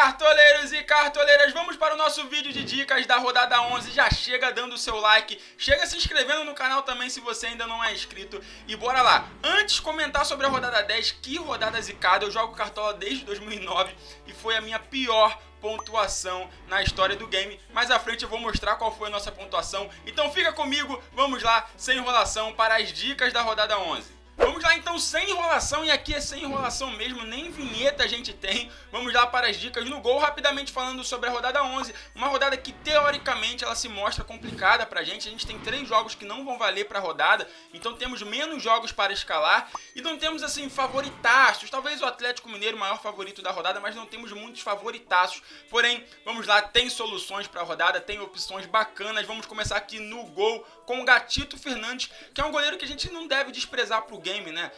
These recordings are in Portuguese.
cartoleiros e cartoleiras, vamos para o nosso vídeo de dicas da rodada 11. Já chega dando o seu like, chega se inscrevendo no canal também se você ainda não é inscrito. E bora lá, antes comentar sobre a rodada 10, que rodada zicada. Eu jogo Cartola desde 2009 e foi a minha pior pontuação na história do game. Mais à frente eu vou mostrar qual foi a nossa pontuação. Então fica comigo, vamos lá, sem enrolação, para as dicas da rodada 11. Vamos lá então, sem enrolação, e aqui é sem enrolação mesmo, nem vinheta a gente tem. Vamos lá para as dicas no gol, rapidamente falando sobre a rodada 11. Uma rodada que teoricamente ela se mostra complicada pra gente. A gente tem 3 jogos que não vão valer pra rodada, então temos menos jogos para escalar. E não temos assim favoritaços, talvez o Atlético Mineiro o maior favorito da rodada, mas não temos muitos favoritaços. Porém, vamos lá, tem soluções pra rodada, tem opções bacanas. Vamos começar aqui no gol com o Gatito Fernandes, que é um goleiro que a gente não deve desprezar pro game, né?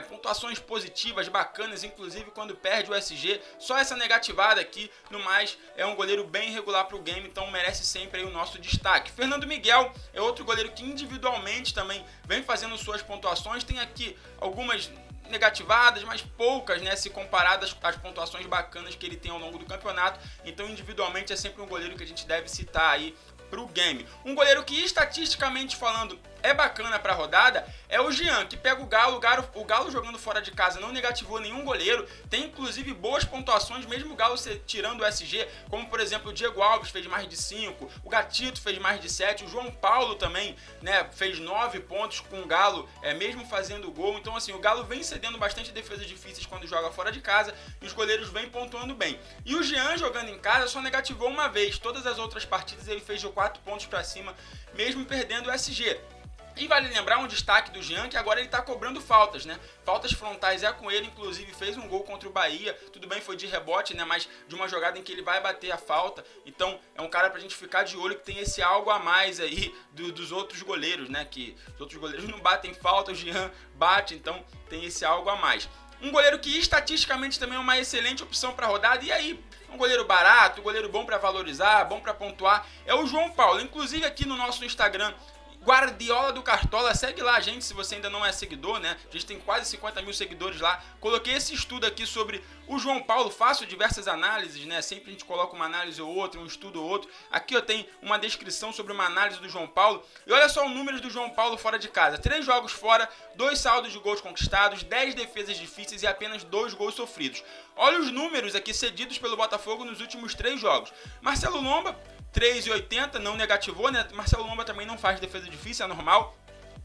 Pontuações positivas, bacanas, inclusive quando perde o SG, só essa negativada aqui. No mais, é um goleiro bem regular pro game, então merece sempre aí o nosso destaque. Fernando Miguel é outro goleiro que individualmente também vem fazendo suas pontuações. Tem aqui algumas negativadas, mas poucas, né, se comparadas com as pontuações bacanas que ele tem ao longo do campeonato. Então individualmente é sempre um goleiro que a gente deve citar aí pro game. Um goleiro que estatisticamente falando é bacana pra rodada é o Jean, que pega o Galo jogando fora de casa não negativou nenhum goleiro, tem inclusive boas pontuações, mesmo o Galo tirando o SG, como por exemplo o Diego Alves fez mais de 5, o Gatito fez mais de 7, o João Paulo também, né, fez 9 pontos com o Galo, mesmo fazendo gol. Então assim, o Galo vem cedendo bastante defesas difíceis quando joga fora de casa e os goleiros vêm pontuando bem. E o Jean jogando em casa só negativou uma vez, todas as outras partidas ele fez de 4 pontos pra cima, mesmo perdendo o SG. E vale lembrar um destaque do Jean, que agora ele tá cobrando faltas, né? Faltas frontais é com ele, inclusive fez um gol contra o Bahia. Tudo bem, foi de rebote, né? Mas de uma jogada em que ele vai bater a falta. Então é um cara pra gente ficar de olho, que tem esse algo a mais aí dos outros goleiros, né? Que os outros goleiros não batem falta, o Jean bate, então tem esse algo a mais. Um goleiro que estatisticamente também é uma excelente opção para rodada. E aí, um goleiro barato, um goleiro bom para valorizar, bom para pontuar, é o João Paulo. Inclusive aqui no nosso Instagram, Guardiola do Cartola, segue lá a gente se você ainda não é seguidor, né? A gente tem quase 50 mil seguidores lá. Coloquei esse estudo aqui sobre o João Paulo, faço diversas análises, né? Sempre a gente coloca uma análise ou outra, um estudo ou outro. Aqui eu tenho uma descrição sobre uma análise do João Paulo. E olha só os números do João Paulo fora de casa. 3 jogos fora, 2 saldos de gols conquistados, 10 defesas difíceis e apenas 2 gols sofridos. Olha os números aqui cedidos pelo Botafogo nos últimos 3 jogos. Marcelo Lomba, 3,80, não negativou, né? Marcelo Lomba também não faz defesa difícil, é normal.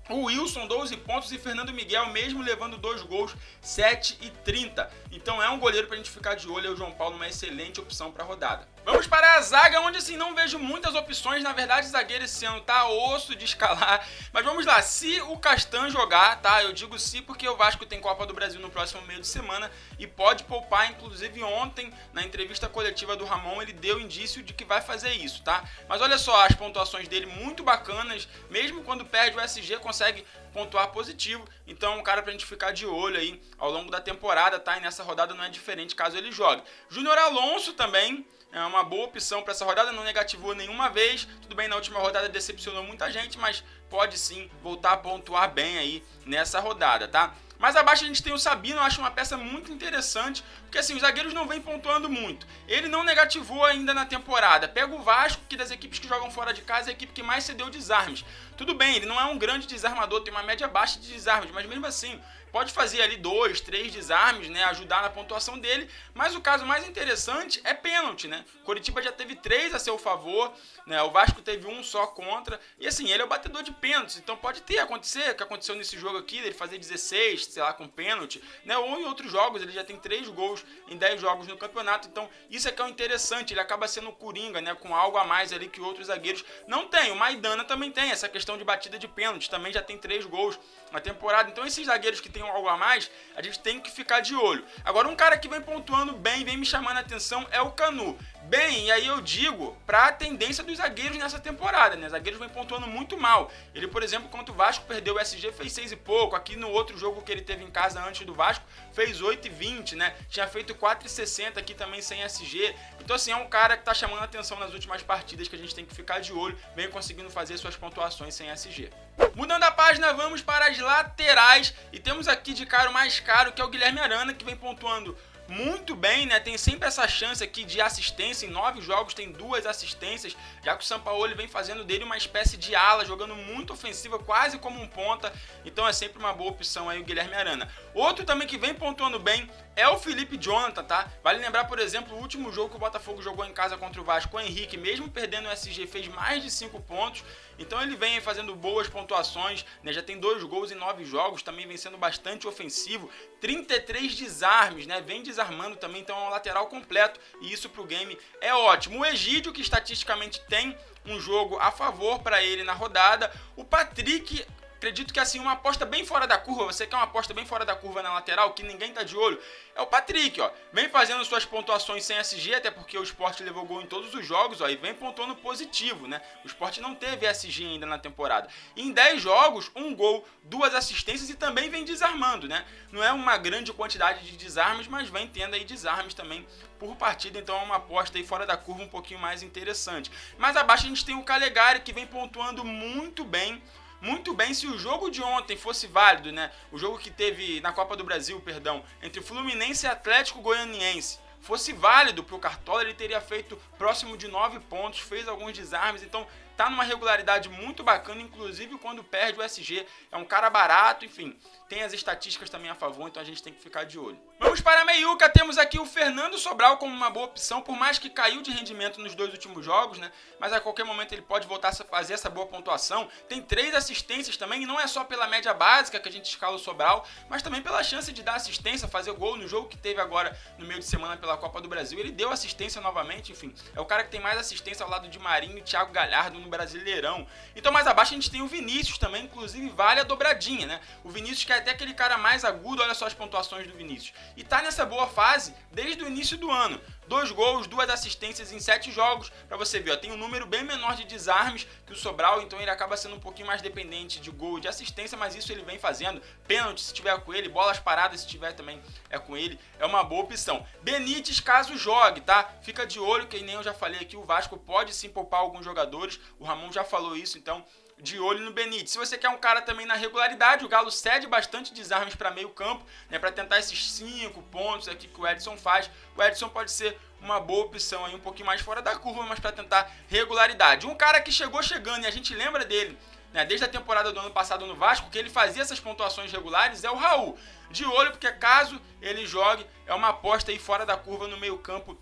O Wilson, 12 pontos, e Fernando Miguel, mesmo levando 2 gols, 7,30. Então é um goleiro pra gente ficar de olho. É o João Paulo, uma excelente opção pra rodada. Vamos para a zaga, onde assim não vejo muitas opções. Na verdade, zagueiro esse ano tá osso de escalar. Mas vamos lá, se o Castan jogar, tá? Eu digo se porque o Vasco tem Copa do Brasil no próximo meio de semana e pode poupar. Inclusive ontem, na entrevista coletiva do Ramon, ele deu indício de que vai fazer isso, tá? Mas olha só, as pontuações dele muito bacanas. Mesmo quando perde o SG, consegue pontuar positivo. Então é um cara pra gente ficar de olho aí ao longo da temporada, tá? E nessa rodada não é diferente caso ele jogue. Júnior Alonso também é uma boa opção para essa rodada, não negativou nenhuma vez. Tudo bem, na última rodada decepcionou muita gente, mas pode sim voltar a pontuar bem aí nessa rodada, tá? Mais abaixo a gente tem o Sabino, eu acho uma peça muito interessante, porque assim, os zagueiros não vêm pontuando muito. Ele não negativou ainda na temporada. Pega o Vasco, que das equipes que jogam fora de casa é a equipe que mais cedeu desarmes. Tudo bem, ele não é um grande desarmador, tem uma média baixa de desarmes, mas mesmo assim, pode fazer ali 2, 3 desarmes, né, ajudar na pontuação dele. Mas o caso mais interessante é pênalti, né? Coritiba já teve 3 a seu favor, né? O Vasco teve 1 só contra. E assim, ele é o batedor de pênaltis, então pode acontecer o que aconteceu nesse jogo aqui, ele fazer 16, sei lá, com pênalti, né? Ou em outros jogos, ele já tem 3 gols em 10 jogos no campeonato. Então isso é que é o interessante, ele acaba sendo coringa, né, com algo a mais ali que outros zagueiros não tem. O Maidana também tem essa questão de batida de pênalti, também já tem 3 gols na temporada. Então esses zagueiros que tem algo a mais, a gente tem que ficar de olho. Agora um cara que vem pontuando bem, vem me chamando a atenção é o Canu. Bem, e aí eu digo pra tendência dos zagueiros nessa temporada, né? Zagueiros vem pontuando muito mal. Ele, por exemplo, contra o Vasco perdeu o SG, fez 6 e pouco. Aqui no outro jogo que ele teve em casa antes do Vasco, fez 8,20, né? Tinha feito 4,60 aqui também sem SG. Então assim, é um cara que tá chamando a atenção nas últimas partidas, que a gente tem que ficar de olho. Vem conseguindo fazer suas pontuações sem SG. Mudando a página, vamos para as laterais. E temos aqui de cara o mais caro, que é o Guilherme Arana, que vem pontuando muito bem, né? Tem sempre essa chance aqui de assistência. Em 9 jogos tem 2 assistências, já que o Sampaoli vem fazendo dele uma espécie de ala, jogando muito ofensiva, quase como um ponta. Então é sempre uma boa opção aí o Guilherme Arana. Outro também que vem pontuando bem é o Felipe Jonathan, tá? Vale lembrar, por exemplo, o último jogo que o Botafogo jogou em casa contra o Vasco, o Henrique, mesmo perdendo o SG, fez mais de 5 pontos. Então ele vem fazendo boas pontuações, né? Já tem 2 gols em 9 jogos, também vem sendo bastante ofensivo. 33 desarmes, né? Vem desarmando também, então é um lateral completo e isso pro game é ótimo. O Egídio, que estatisticamente tem um jogo a favor para ele na rodada. O Patrick, acredito que assim, uma aposta bem fora da curva, você quer uma aposta bem fora da curva na lateral, que ninguém tá de olho, é o Patrick, ó. Vem fazendo suas pontuações sem SG, até porque o Sport levou gol em todos os jogos, ó, e vem pontuando positivo, né? O Sport não teve SG ainda na temporada. Em 10 jogos, 1 gol, 2 assistências e também vem desarmando, né? Não é uma grande quantidade de desarmes, mas vem tendo aí desarmes também por partida, então é uma aposta aí fora da curva um pouquinho mais interessante. Mais abaixo a gente tem o Calegari, que vem pontuando muito bem. Muito bem, se o jogo de ontem fosse válido, né? O jogo que teve na Copa do Brasil, perdão, entre Fluminense e Atlético Goianiense, fosse válido para o Cartola, ele teria feito próximo de 9 pontos, fez alguns desarmes, então tá numa regularidade muito bacana, inclusive quando perde o SG, é um cara barato, enfim, tem as estatísticas também a favor, então a gente tem que ficar de olho. Vamos para a meiuca, temos aqui o Fernando Sobral como uma boa opção, por mais que caiu de rendimento nos 2 últimos jogos, né? Mas a qualquer momento ele pode voltar a fazer essa boa pontuação. Tem 3 assistências também, e não é só pela média básica que a gente escala o Sobral, mas também pela chance de dar assistência, fazer gol no jogo que teve agora no meio de semana pela Copa do Brasil. Ele deu assistência novamente, enfim, é o cara que tem mais assistência ao lado de Marinho e Thiago Galhardo no Brasileirão. Então mais abaixo a gente tem o Vinícius também, inclusive vale a dobradinha, né? O Vinícius que é até aquele cara mais agudo, olha só as pontuações do Vinícius. E tá nessa boa fase desde o início do ano. 2 gols, 2 assistências em 7 jogos, pra você ver, ó, tem um número bem menor de desarmes que o Sobral, então ele acaba sendo um pouquinho mais dependente de gol e de assistência, mas isso ele vem fazendo. Pênalti se tiver com ele, bolas paradas se tiver também é com ele, é uma boa opção. Benítez caso jogue, tá? Fica de olho, que nem eu já falei aqui, o Vasco pode sim poupar alguns jogadores, o Ramon já falou isso, então de olho no Benítez. Se você quer um cara também na regularidade, o Galo cede bastante desarmes para meio campo, né, para tentar esses 5 pontos aqui que o Edson faz. O Edson pode ser uma boa opção aí, um pouquinho mais fora da curva, mas para tentar regularidade. Um cara que chegou chegando e a gente lembra dele, né, desde a temporada do ano passado no Vasco, que ele fazia essas pontuações regulares, é o Raul. De olho, porque caso ele jogue, é uma aposta aí fora da curva no meio campo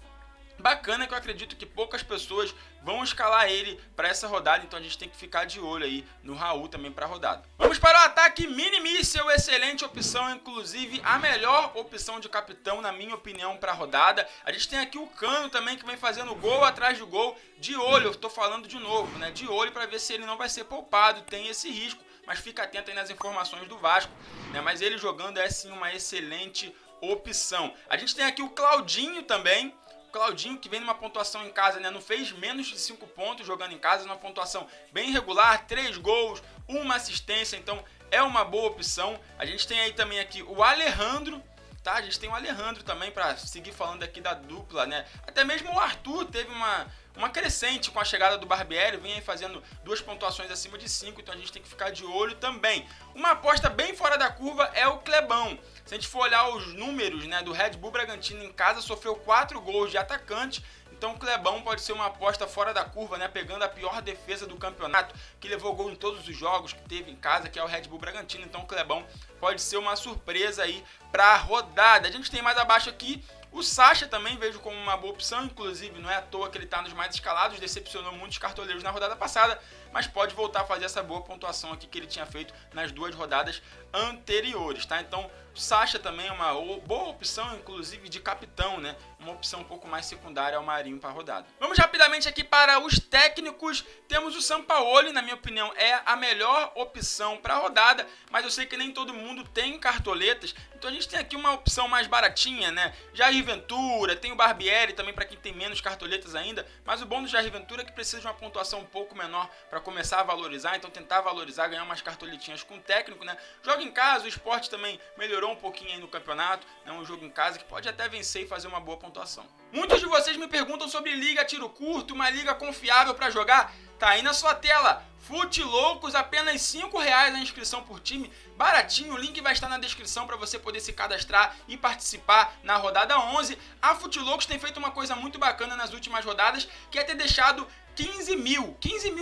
bacana, que eu acredito que poucas pessoas vão escalar ele para essa rodada, então a gente tem que ficar de olho aí no Raul também para a rodada. Vamos para o ataque. Mini Míssel, excelente opção, inclusive a melhor opção de capitão, na minha opinião, para a rodada. A gente tem aqui o Cano também, que vem fazendo gol atrás de gol. De olho, eu tô falando de novo, né? De olho para ver se ele não vai ser poupado, tem esse risco, mas fica atento aí nas informações do Vasco, né? Mas ele jogando é sim uma excelente opção. A gente tem aqui o Claudinho também. Claudinho, que vem numa pontuação em casa, né? Não fez menos de 5 pontos jogando em casa, numa pontuação bem regular, 3 gols, 1 assistência, então é uma boa opção. A gente tem aí também aqui o Alejandro, tá? A gente tem o Alejandro também para seguir falando aqui da dupla, né? Até mesmo o Arthur teve uma crescente com a chegada do Barbieri, vem aí fazendo 2 pontuações acima de 5, então a gente tem que ficar de olho também. Uma aposta bem fora da curva é o Clebão. Se a gente for olhar os números, né, do Red Bull Bragantino em casa, sofreu 4 gols de atacante, então o Clebão pode ser uma aposta fora da curva, né, pegando a pior defesa do campeonato, que levou gol em todos os jogos que teve em casa, que é o Red Bull Bragantino, então o Clebão pode ser uma surpresa aí para a rodada. A gente tem mais abaixo aqui o Sacha, também vejo como uma boa opção, inclusive não é à toa que ele está nos mais escalados, decepcionou muitos cartoleiros na rodada passada, mas pode voltar a fazer essa boa pontuação aqui que ele tinha feito nas 2 rodadas anteriores, tá? Então, o Sacha também é uma boa opção, inclusive de capitão, né? Uma opção um pouco mais secundária ao Marinho para a rodada. Vamos rapidamente aqui para os técnicos. Temos o Sampaoli, na minha opinião, é a melhor opção para a rodada, mas eu sei que nem todo mundo tem cartoletas, então a gente tem aqui uma opção mais baratinha, né? Jair Ventura, tem o Barbieri também para quem tem menos cartoletas ainda, mas o bom do Jair Ventura é que precisa de uma pontuação um pouco menor para começar a valorizar, então tentar valorizar, ganhar umas cartoletinhas com o técnico, né? Joga em casa, o Sport também melhorou melhorou um pouquinho aí no campeonato, é um jogo em casa que pode até vencer e fazer uma boa pontuação. Muitos de vocês me perguntam sobre Liga Tiro Curto, uma liga confiável para jogar. Tá aí na sua tela. Fute Loucos, apenas R$5 a inscrição por time, baratinho, o link vai estar na descrição para você poder se cadastrar e participar na rodada 11. A Fute Loucos tem feito uma coisa muito bacana nas últimas rodadas, que é ter deixado 15 mil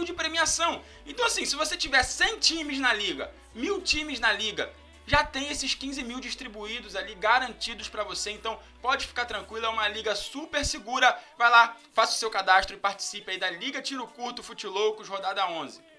de premiação. Então assim, se você tiver 100 times na liga, 1000 times na liga, já tem esses 15 mil distribuídos ali, garantidos para você, então pode ficar tranquilo, é uma liga super segura. Vai lá, faça o seu cadastro e participe aí da Liga Tiro Curto Fute Loucos, rodada 11.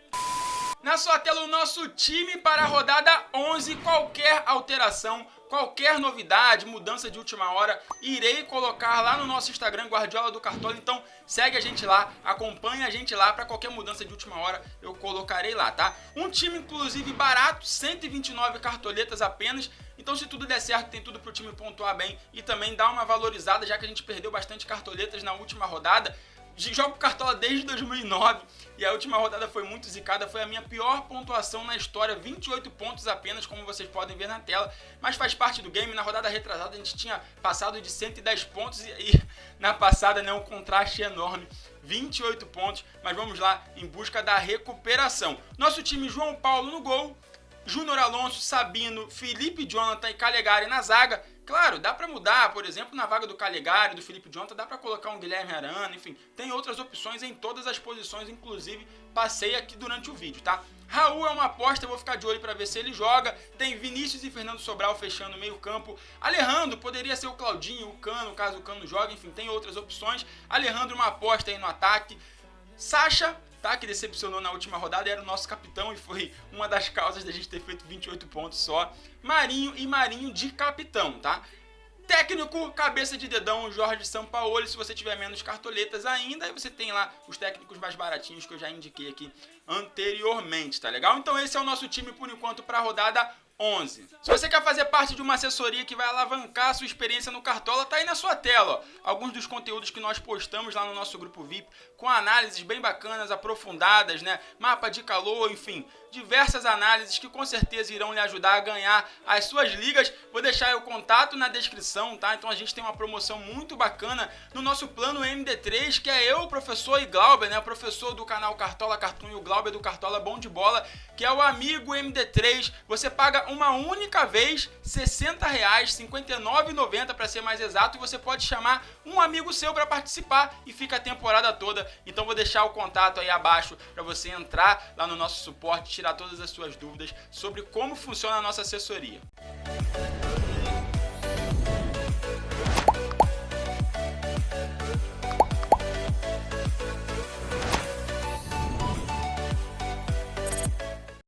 Na sua tela o nosso time para a rodada 11, qualquer alteração, qualquer novidade, mudança de última hora, irei colocar lá no nosso Instagram, Guardiola do Cartola, então segue a gente lá, acompanha a gente lá, para qualquer mudança de última hora eu colocarei lá, tá? Um time inclusive barato, 129 cartoletas apenas, então se tudo der certo tem tudo para o time pontuar bem e também dar uma valorizada, já que a gente perdeu bastante cartoletas na última rodada. Jogo Cartola desde 2009 e a última rodada foi muito zicada, foi a minha pior pontuação na história, 28 pontos apenas, como vocês podem ver na tela, mas faz parte do game. Na rodada retrasada a gente tinha passado de 110 pontos e na passada, né, um contraste enorme, 28 pontos, mas vamos lá em busca da recuperação. Nosso time: João Paulo no gol, Júnior Alonso, Sabino, Felipe Jonathan e Calegari na zaga. Claro, dá pra mudar, por exemplo, na vaga do Calegari, do Felipe Jonathan, dá pra colocar um Guilherme Arana, enfim, tem outras opções em todas as posições, inclusive passei aqui durante o vídeo, tá? Raul é uma aposta, eu vou ficar de olho pra ver se ele joga. Tem Vinícius e Fernando Sobral fechando o meio campo. Alejandro, poderia ser o Claudinho, o Cano, caso o Cano jogue, enfim, tem outras opções. Alejandro, uma aposta aí no ataque. Sacha, tá, que decepcionou na última rodada, era o nosso capitão e foi uma das causas da gente ter feito 28 pontos só. Marinho e Marinho de capitão, tá? Técnico, cabeça de dedão, Jorge Sampaoli. Se você tiver menos cartoletas ainda, aí você tem lá os técnicos mais baratinhos que eu já indiquei aqui anteriormente, tá legal? Então esse é o nosso time por enquanto para a rodada 11. Se você quer fazer parte de uma assessoria que vai alavancar a sua experiência no Cartola, tá aí na sua tela, ó, alguns dos conteúdos que nós postamos lá no nosso grupo VIP, com análises bem bacanas, aprofundadas, né? Mapa de calor, enfim, diversas análises que com certeza irão lhe ajudar a ganhar as suas ligas. Vou deixar aí o contato na descrição, tá? Então a gente tem uma promoção muito bacana no nosso plano MD3, que é eu, o professor e Glauber, né? O professor do canal Cartola Cartoon e o Glauber do Cartola Bom de Bola, que é o amigo MD3. Você paga uma única vez R$60, R$ 59,90 para ser mais exato, e você pode chamar um amigo seu para participar e fica a temporada toda. Então vou deixar o contato aí abaixo para você entrar lá no nosso suporte, tirar todas as suas dúvidas sobre como funciona a nossa assessoria.